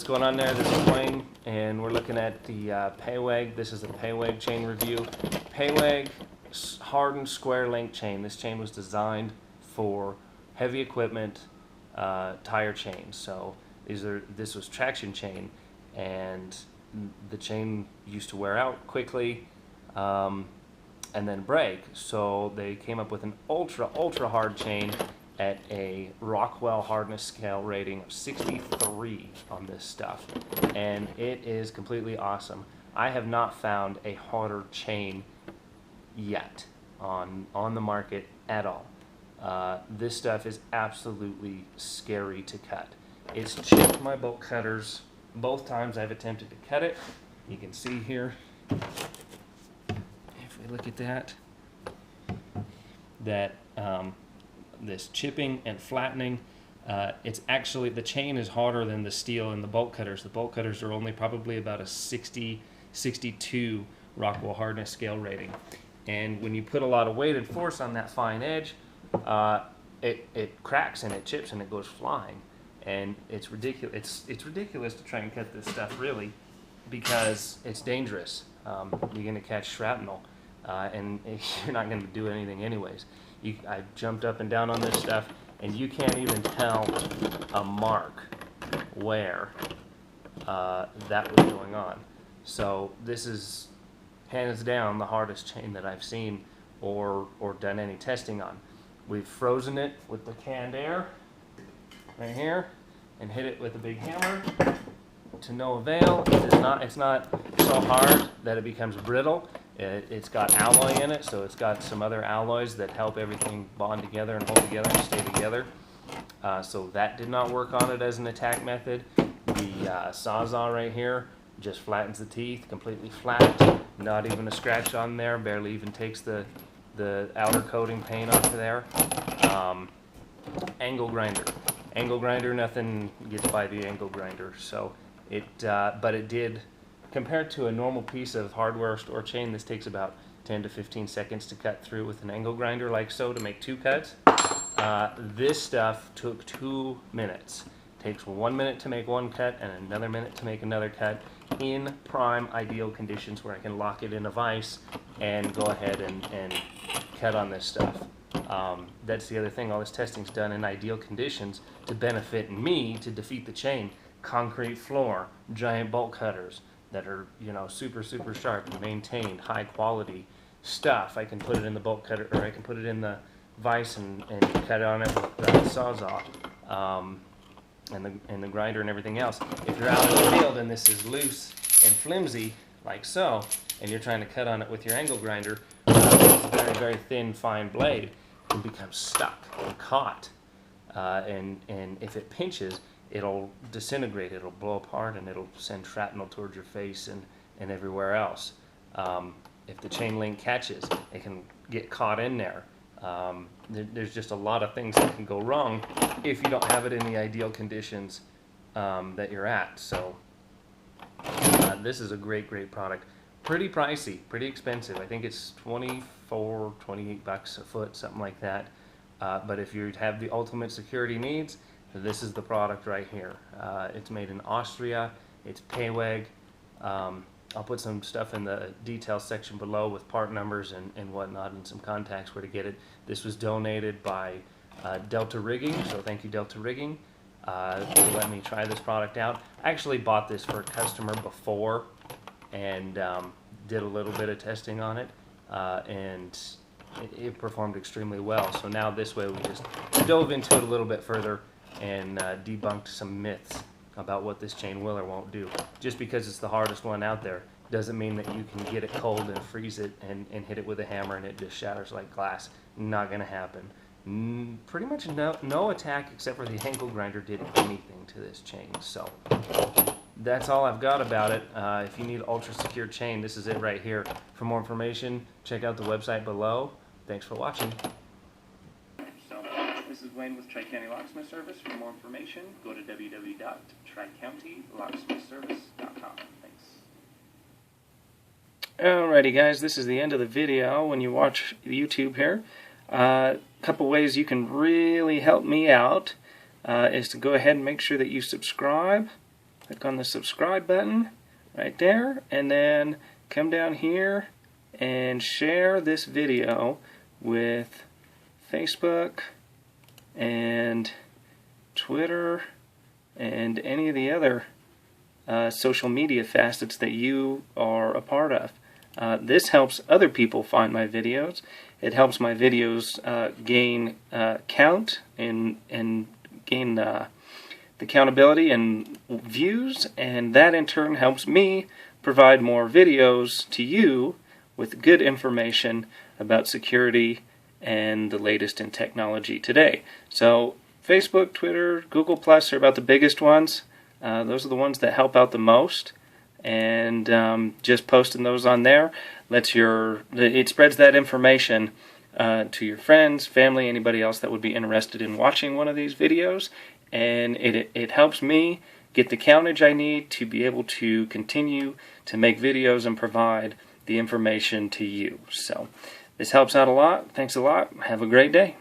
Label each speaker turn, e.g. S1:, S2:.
S1: what's going on there? This is Wayne, and we're looking at the Pewag. This is a Pewag chain review. Pewag hardened square link chain. This chain was designed for heavy equipment tire chains. So this was traction chain, and the chain used to wear out quickly and then break. So they came up with an ultra hard chain at a Rockwell hardness scale rating of 63 on this stuff, and it is completely awesome. I have not found a harder chain yet on the market at all. This stuff is absolutely scary to cut. It's chipped my bolt cutters both times I've attempted to cut it. You can see here, if we look at that, this chipping and flattening, it's actually, the chain is harder than the steel in the bolt cutters. The bolt cutters are only probably about a 62 Rockwell hardness scale rating. And when you put a lot of weight and force on that fine edge, it cracks and it chips and it goes flying. And it's ridiculous. It's ridiculous to try and cut this stuff, really, because it's dangerous. You're going to catch shrapnel, and you're not going to do anything anyways. I jumped up and down on this stuff, and you can't even tell a mark where that was going on. So this is hands down the hardest chain that I've seen or done any testing on. We've frozen it with the canned air right here and hit it with a big hammer to no avail. It's not so hard that it becomes brittle. It's got alloy in it, so it's got some other alloys that help everything bond together and hold together and stay together. So that did not work on it as an attack method. The Sawzall right here just flattens the teeth, completely flat, not even a scratch on there, barely even takes the outer coating paint off of there. Angle grinder, nothing gets by the angle grinder. So but it did. Compared to a normal piece of hardware store chain, this takes about 10 to 15 seconds to cut through with an angle grinder like so to make 2 cuts. This stuff took 2 minutes. Takes 1 minute to make 1 cut and another minute to make another cut in prime ideal conditions where I can lock it in a vise and go ahead and cut on this stuff. That's the other thing, all this testing's done in ideal conditions to benefit me to defeat the chain. Concrete floor, giant bolt cutters that are, you know, super sharp and maintained, high quality stuff. I can put it in the bolt cutter, or I can put it in the vise and cut on it with the Sawzall and the grinder and everything else. If you're out in the field and this is loose and flimsy like so, and you're trying to cut on it with your angle grinder, it's a very thin, fine blade, it can become stuck and caught, and if it pinches, it'll disintegrate, it'll blow apart, and it'll send shrapnel towards your face and everywhere else. If the chain link catches, it can get caught in there. There's just a lot of things that can go wrong if you don't have it in the ideal conditions that you're at. So this is a great product. Pretty pricey, pretty expensive. I think it's 24, 28 bucks a foot, something like that. But if you have the ultimate security needs, this is the product right here. It's made in Austria. It's Pewag. I'll put some stuff in the details section below with part numbers and whatnot, and some contacts where to get it. This was donated by Delta Rigging, so thank you, Delta Rigging, to let me try this product out. I actually bought this for a customer before and did a little bit of testing on it, and it performed extremely well. So now this way we just dove into it a little bit further and debunked some myths about what this chain will or won't do. Just because it's the hardest one out there doesn't mean that you can get it cold and freeze it and hit it with a hammer and it just shatters like glass. Not going to happen. Pretty much no attack except for the ankle grinder did anything to this chain. So that's all I've got about it. If you need ultra secure chain, this is it right here. For more information, check out the website below. Thanks for watching. This is Wayne with Tri-County Locksmith Service. For more information, go to www.tricountylocksmithservice.com. Thanks. Alrighty guys, this is the end of the video when you watch YouTube here. A couple ways you can really help me out is to go ahead and make sure that you subscribe, click on the subscribe button right there, and then come down here and share this video with Facebook and Twitter and any of the other social media facets that you are a part of. This helps other people find my videos. It helps my videos gain count and gain the countability and views, and that in turn helps me provide more videos to you with good information about security and the latest in technology today. So Facebook, Twitter, Google Plus are about the biggest ones. Those are the ones that help out the most, and just posting those on there it spreads that information to your friends, family, anybody else that would be interested in watching one of these videos, and it helps me get the countage I need to be able to continue to make videos and provide the information to you. So this helps out a lot. Thanks a lot. Have a great day.